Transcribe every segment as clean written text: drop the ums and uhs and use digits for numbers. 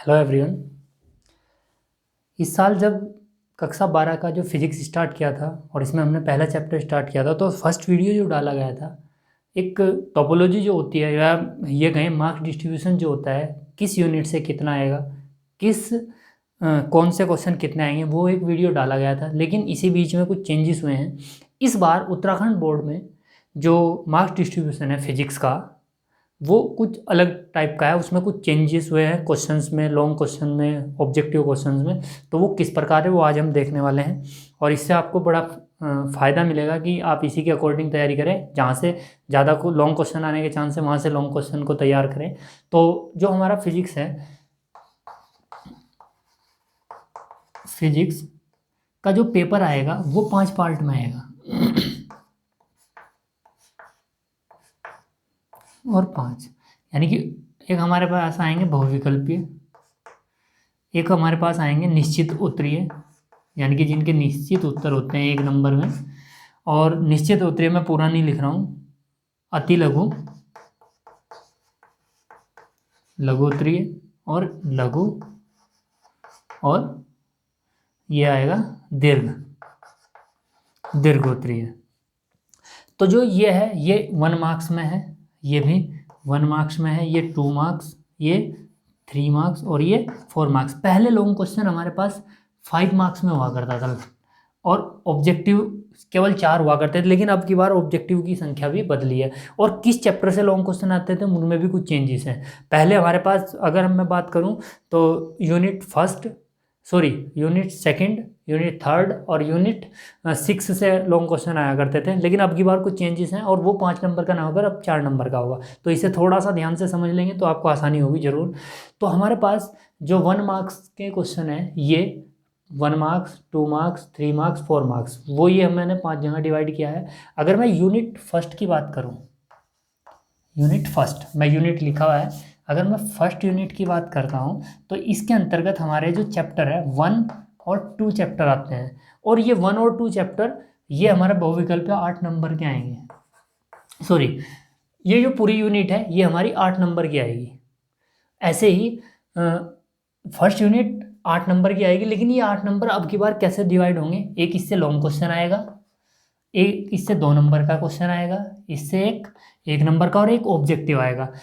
Hello everyone. इस साल जब कक्षा 12 का जो फिजिक्स स्टार्ट किया था और इसमें हमने पहला चैप्टर स्टार्ट किया था, तो फर्स्ट वीडियो जो डाला गया था, एक टोपोलॉजी जो होती है या ये कहें मार्क्स डिस्ट्रीब्यूशन जो होता है, किस यूनिट से कितना आएगा, कौन से क्वेश्चन कितने आएंगे, वो एक वीडियो डाला गया था। लेकिन इसी बीच में कुछ चेंजेस हुए हैं। इस बार उत्तराखंड बोर्ड में जो मार्क्स डिस्ट्रीब्यूशन है फिजिक्स का, वो कुछ अलग टाइप का है। उसमें कुछ चेंजेस हुए हैं क्वेश्चंस में, लॉन्ग क्वेश्चन में, ऑब्जेक्टिव क्वेश्चंस में। तो वो किस प्रकार है वो आज हम देखने वाले हैं, और इससे आपको बड़ा फ़ायदा मिलेगा कि आप इसी के अकॉर्डिंग तैयारी करें। जहाँ से ज़्यादा को लॉन्ग क्वेश्चन आने के चांस है, वहाँ से लॉन्ग क्वेश्चन को तैयार करें। तो जो हमारा फिजिक्स है, फिजिक्स का जो पेपर आएगा वो 5 पार्ट में आएगा और 5 यानी कि एक हमारे पास आएंगे बहुविकल्पीय, एक हमारे पास आएंगे निश्चित उत्तरीय, यानी कि जिनके निश्चित उत्तर होते हैं 1 नंबर में। और निश्चित उत्तरीय मैं पूरा नहीं लिख रहा हूँ, अति लघु, लघु उत्तरीय और लघु, और ये आएगा दीर्घ उत्तरीय। तो जो ये है ये 1 मार्क्स में है, ये भी 1 मार्क्स में है, ये 2 मार्क्स, ये 3 मार्क्स और ये 4 मार्क्स। पहले लॉन्ग क्वेश्चन हमारे पास 5 मार्क्स में हुआ करता था और ऑब्जेक्टिव केवल 4 हुआ करते थे। लेकिन अब की बार ऑब्जेक्टिव की संख्या भी बदली है, और किस चैप्टर से लॉन्ग क्वेश्चन आते थे उनमें भी कुछ चेंजेस हैं। पहले हमारे पास अगर मैं बात करूं तो यूनिट सेकंड, यूनिट थर्ड और यूनिट 6 से लॉन्ग क्वेश्चन आया करते थे। लेकिन अब की बार कुछ चेंजेस हैं, और वो 5 नंबर का ना होकर अब 4 नंबर का होगा। तो इसे थोड़ा सा ध्यान से समझ लेंगे तो आपको आसानी होगी ज़रूर। तो हमारे पास जो 1 मार्क्स के क्वेश्चन हैं, ये 1 मार्क्स, 2 मार्क्स, 3 मार्क्स, 4 मार्क्स, वो ये मैंने 5 जगह डिवाइड किया है। अगर मैं यूनिट फर्स्ट की बात करूँ, यूनिट फर्स्ट मैं यूनिट लिखा हुआ है, अगर मैं फर्स्ट यूनिट की बात करता हूँ तो इसके अंतर्गत हमारे जो चैप्टर है 1 और 2 चैप्टर आते हैं। और ये 1 और 2 चैप्टर ये हमारे बहुविकल्प 8 नंबर के आएंगे। ये जो पूरी यूनिट है ये हमारी 8 नंबर की आएगी। ऐसे ही फर्स्ट यूनिट 8 नंबर की आएगी, लेकिन ये 8 नंबर अब की बार कैसे डिवाइड होंगे, एक इससे लॉन्ग क्वेश्चन आएगा, एक इससे 2 नंबर का क्वेश्चन आएगा, इससे एक नंबर का, और एक ऑब्जेक्टिव आएगा।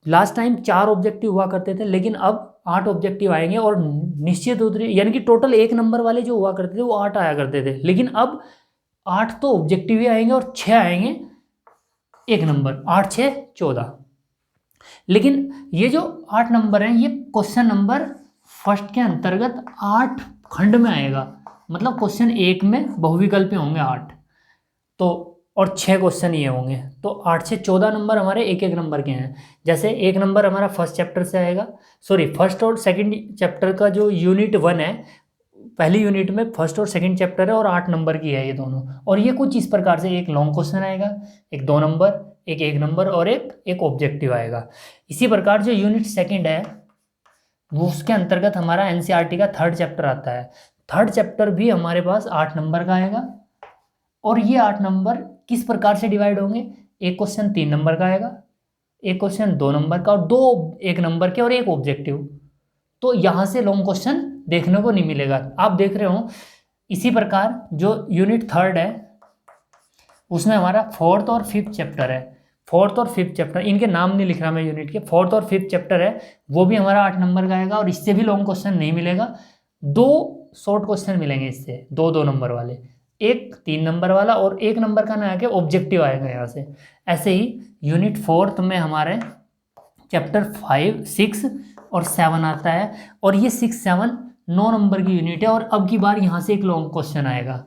लास्ट टाइम 4 ऑब्जेक्टिव हुआ करते थे, लेकिन अब 8 ऑब्जेक्टिव आएंगे। और निश्चित उत्तरीय यानी कि टोटल 1 नंबर वाले जो हुआ करते थे वो 8 आया करते थे, लेकिन अब 8 तो ऑब्जेक्टिव ही आएंगे और 6 आएंगे 1 नंबर, 8 6 14। लेकिन ये जो 8 नंबर हैं ये क्वेश्चन नंबर फर्स्ट के अंतर्गत 8 खंड में आएगा। मतलब क्वेश्चन 1 में बहुविकल्प होंगे 8, तो और 6 क्वेश्चन ये होंगे, तो 8 से 14 नंबर हमारे एक नंबर के हैं। जैसे 1 नंबर हमारा फर्स्ट चैप्टर से आएगा, फर्स्ट और सेकंड चैप्टर का जो यूनिट 1 है, पहली यूनिट में फर्स्ट और सेकंड चैप्टर है और 8 नंबर की है ये दोनों। और ये कुछ इस प्रकार से, एक लॉन्ग क्वेश्चन आएगा, एक 2 नंबर, एक नंबर और एक ऑब्जेक्टिव आएगा। इसी प्रकार जो यूनिट सेकंड है वो उसके अंतर्गत हमारा एनसीईआरटी का 3rd चैप्टर आता है। 3rd चैप्टर भी हमारे पास 8 नंबर का आएगा, और ये 8 नंबर किस प्रकार से डिवाइड होंगे, एक क्वेश्चन 3 नंबर का आएगा, एक क्वेश्चन 2 नंबर का, और 2 1 नंबर के और एक ऑब्जेक्टिव। तो यहाँ से लॉन्ग क्वेश्चन देखने को नहीं मिलेगा, आप देख रहे हो। इसी प्रकार जो यूनिट 3rd है उसमें हमारा 4th और 5th चैप्टर है। 4th और 5th चैप्टर, इनके नाम नहीं लिख रहा मैं यूनिट के, 4th और 5th चैप्टर है, वो भी हमारा 8 नंबर का आएगा, और इससे भी लॉन्ग क्वेश्चन नहीं मिलेगा। 2 शॉर्ट क्वेश्चन मिलेंगे इससे, 2 नंबर वाले, एक 3 नंबर वाला और 1 नंबर का ना आके ऑब्जेक्टिव आएगा यहाँ से। ऐसे ही यूनिट 4th में हमारे चैप्टर 5 6 और 7 आता है, और ये 6 7 9 नंबर की यूनिट है। और अब की बार यहाँ से एक लॉन्ग क्वेश्चन आएगा।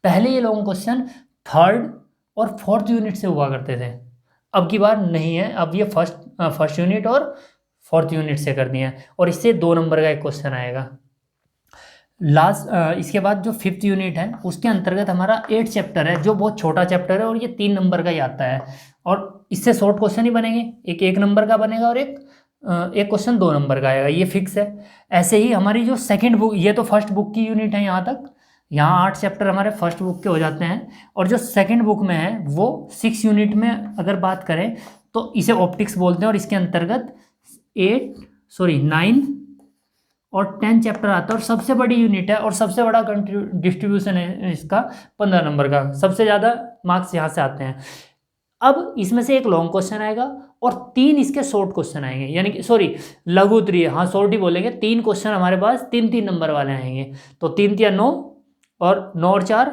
पहले ये लॉन्ग क्वेश्चन 3rd और 4th यूनिट से हुआ करते थे, अब की बार नहीं है, अब ये फर्स्ट यूनिट और 4th यूनिट से कर दिए हैं, और इससे 2 नंबर का एक क्वेश्चन आएगा। इसके बाद जो 5th यूनिट है उसके अंतर्गत हमारा 8 चैप्टर है, जो बहुत छोटा चैप्टर है, और ये 3 नंबर का ही आता है, और इससे शॉर्ट क्वेश्चन ही बनेंगे, एक नंबर का बनेगा और एक क्वेश्चन 2 नंबर का आएगा, ये फिक्स है। ऐसे ही हमारी जो सेकंड बुक, ये तो फर्स्ट बुक की यूनिट है यहाँ तक, यहाँ 8 चैप्टर हमारे फर्स्ट बुक के हो जाते हैं, और जो सेकंड बुक में है वो 6 यूनिट में अगर बात करें तो इसे ऑप्टिक्स बोलते हैं, और इसके अंतर्गत 9 और 10 चैप्टर आता है, और सबसे बड़ी यूनिट है और सबसे बड़ा डिस्ट्रीब्यूशन है इसका 15 नंबर का, सबसे ज़्यादा मार्क्स यहाँ से आते हैं। अब इसमें से एक लॉन्ग क्वेश्चन आएगा और 3 इसके शॉर्ट क्वेश्चन आएंगे, यानी कि सॉरी लघु उत्तरीय, हाँ शॉर्ट ही बोलेंगे। 3 क्वेश्चन हमारे पास 3-3 नंबर वाले आएंगे, तो 3 या 9, और 9 और 4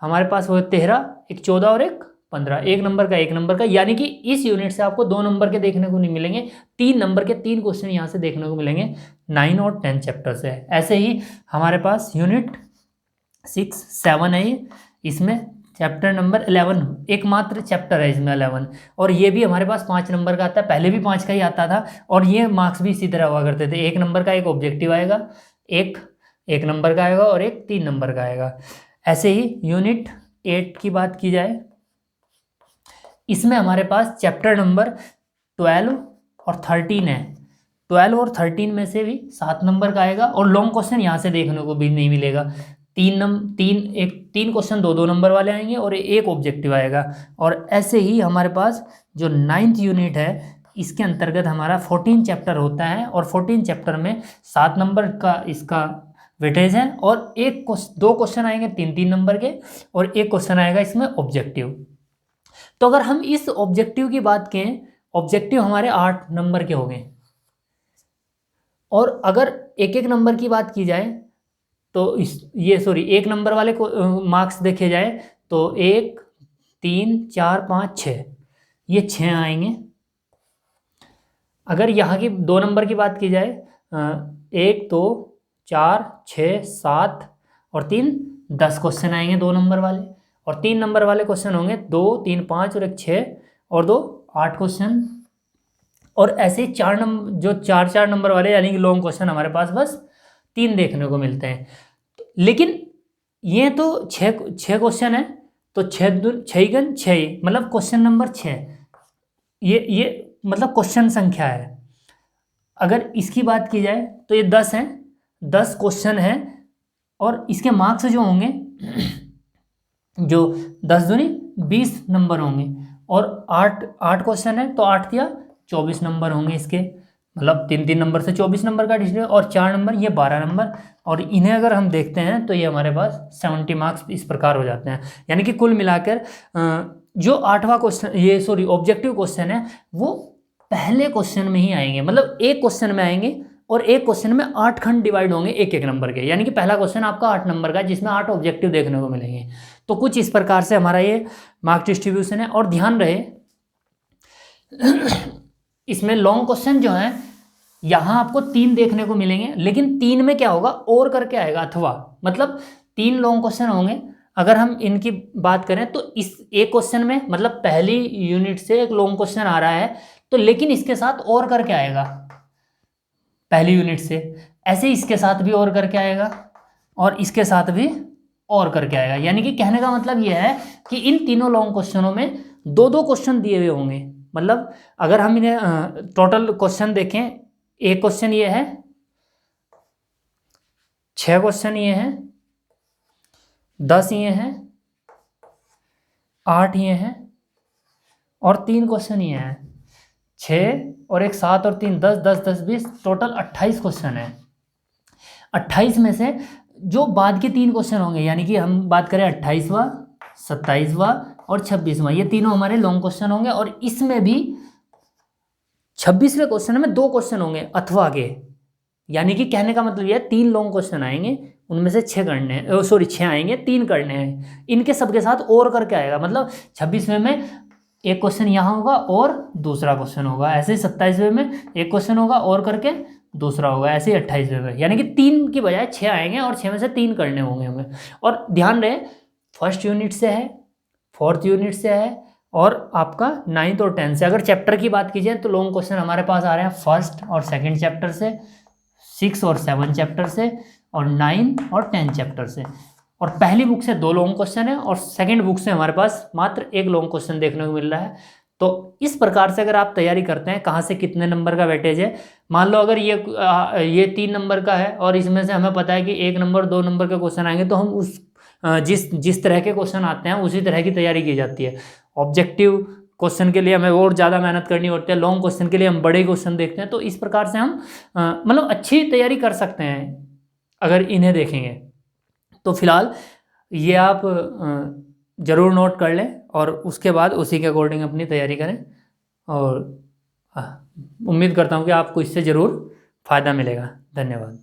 हमारे पास वो 13, एक 14 और एक 15, 1 नंबर का 1 नंबर का, यानी कि इस यूनिट से आपको 2 नंबर के देखने को नहीं मिलेंगे, 3 नंबर के 3 क्वेश्चन यहाँ से देखने को मिलेंगे 9 और 10 चैप्टर से। ऐसे ही हमारे पास यूनिट 6, 7 है, इसमें चैप्टर नंबर 11, एकमात्र चैप्टर है इसमें 11, और ये भी हमारे पास 5 नंबर का आता है, पहले भी 5 का ही आता था, और ये मार्क्स भी इसी तरह हुआ करते थे। 1 नंबर का एक ऑब्जेक्टिव आएगा, एक 1 नंबर का आएगा और एक 3 नंबर का आएगा। ऐसे ही यूनिट 8 की बात की जाए, इसमें हमारे पास चैप्टर नंबर 12 और 13 है। 12 और 13 में से भी 7 नंबर का आएगा, और लॉन्ग क्वेश्चन यहाँ से देखने को भी नहीं मिलेगा। 3 क्वेश्चन 2-2 नंबर वाले आएंगे और एक ऑब्जेक्टिव आएगा। और ऐसे ही हमारे पास जो 9th यूनिट है, इसके अंतर्गत हमारा 14 चैप्टर होता है, और 14 चैप्टर में 7 नंबर का इसका वेटेज है, और 2 क्वेश्चन आएंगे 3-3 नंबर के, और एक क्वेश्चन आएगा इसमें ऑब्जेक्टिव। तो अगर हम इस ऑब्जेक्टिव की बात करें, ऑब्जेक्टिव हमारे 8 नंबर के हो गए, और अगर एक एक नंबर की बात की जाए तो एक नंबर वाले को मार्क्स देखे जाए तो 1, 3, 4, 5, 6, ये 6 आएंगे। अगर यहाँ की 2 नंबर की बात की जाए, 1, 2, 4, 6, 7 और 3, 10 क्वेश्चन आएंगे 2 नंबर वाले, और 3 नंबर वाले क्वेश्चन होंगे 2, 3, 5 और एक 6 और 2, 8 क्वेश्चन। और ऐसे 4 नंबर, जो 4-4 नंबर वाले यानी कि लॉन्ग क्वेश्चन हमारे पास बस 3 देखने को मिलते हैं। लेकिन ये तो 6 क्वेश्चन है, तो 6 मतलब क्वेश्चन नंबर 6, ये मतलब क्वेश्चन संख्या है। अगर इसकी बात की जाए तो ये 10 हैं, 10 क्वेश्चन है, और इसके मार्क्स जो होंगे जो 10 दूनी 20 नंबर होंगे, और 8 क्वेश्चन है तो 8 या 24 नंबर होंगे इसके, मतलब 3-3 नंबर से 24 नंबर का डिस्ट्रीब्यूशन, और 4 नंबर ये 12 नंबर, और इन्हें अगर हम देखते हैं तो ये हमारे पास 70 मार्क्स इस प्रकार हो जाते हैं। यानी कि कुल मिलाकर जो 8वां क्वेश्चन ऑब्जेक्टिव क्वेश्चन है वो पहले क्वेश्चन में ही आएंगे, मतलब एक क्वेश्चन में आएंगे, और एक क्वेश्चन में 8 खंड डिवाइड होंगे 1-1 नंबर के, यानी कि पहला क्वेश्चन आपका 8 नंबर का जिसमें 8 ऑब्जेक्टिव देखने को मिलेंगे। तो कुछ इस प्रकार से हमारा ये मार्क डिस्ट्रीब्यूशन है। और ध्यान रहे इसमें लॉन्ग क्वेश्चन जो है यहाँ आपको 3 देखने को मिलेंगे, लेकिन 3 में क्या होगा, और करके आएगा, अथवा, मतलब 3 लॉन्ग क्वेश्चन होंगे। अगर हम इनकी बात करें तो इस एक क्वेश्चन में, मतलब पहली यूनिट से एक लॉन्ग क्वेश्चन आ रहा है, तो लेकिन इसके साथ और करके आएगा पहली यूनिट से, ऐसे इसके साथ भी और करके आएगा, और इसके साथ भी और करके आएगा। यानी कि कहने का मतलब यह है कि इन तीनों लॉन्ग क्वेश्चनों में 2-2 क्वेश्चन दिए हुए होंगे। मतलब अगर हम इन्हें टोटल क्वेश्चन देखें, एक क्वेश्चन ये है, 6 क्वेश्चन ये हैं, 10 ये हैं, 8 ये हैं, और 3 क्वेश्चन ये हैं। 6 और एक 7 और 3 10, 10, 10, 20, टोटल 28 क्वेश्चन है। 28 में से जो बाद के 3 क्वेश्चन होंगे, यानी कि हम बात करें 28वां, 27वां और 26वां, ये तीनों हमारे लॉन्ग क्वेश्चन होंगे। और इसमें भी 26वें क्वेश्चन में 2 क्वेश्चन होंगे अथवा के, यानी कि कहने का मतलब यह 3 लॉन्ग क्वेश्चन आएंगे, उनमें से 6 करने हैं, 6 आएंगे, 3 करने हैं, इनके सबके साथ और करके आएगा। मतलब 26वें में एक क्वेश्चन यहाँ होगा और दूसरा क्वेश्चन होगा, ऐसे ही 27वें में एक क्वेश्चन होगा और करके दूसरा होगा, ऐसे ही 28वें में, यानी कि 3 की बजाय 6 आएंगे और 6 में से 3 करने होंगे हमें। और ध्यान रहे फर्स्ट यूनिट से है, 4th यूनिट से है, और आपका 9th और 10th से। अगर चैप्टर की बात कीजिए तो लॉन्ग क्वेश्चन हमारे पास आ रहे हैं 1st और 2nd चैप्टर से, 6 और 7 चैप्टर से, और 9 और 10 चैप्टर से। और पहली बुक से 2 लॉन्ग क्वेश्चन है, और सेकंड बुक से हमारे पास मात्र 1 लॉन्ग क्वेश्चन देखने को मिल रहा है। तो इस प्रकार से अगर आप तैयारी करते हैं, कहाँ से कितने नंबर का वेटेज है, मान लो अगर ये 3 नंबर का है और इसमें से हमें पता है कि 1 नंबर 2 नंबर के क्वेश्चन आएंगे, तो हम उस जिस तरह के क्वेश्चन आते हैं उसी तरह की तैयारी की जाती है। ऑब्जेक्टिव क्वेश्चन के लिए हमें और ज़्यादा मेहनत करनी होती है, लॉन्ग क्वेश्चन के लिए हम बड़े क्वेश्चन देखते हैं। तो इस प्रकार से हम मतलब अच्छी तैयारी कर सकते हैं अगर इन्हें देखेंगे। तो फिलहाल ये आप ज़रूर नोट कर लें और उसके बाद उसी के अकॉर्डिंग अपनी तैयारी करें। और उम्मीद करता हूँ कि आपको इससे ज़रूर फ़ायदा मिलेगा। धन्यवाद।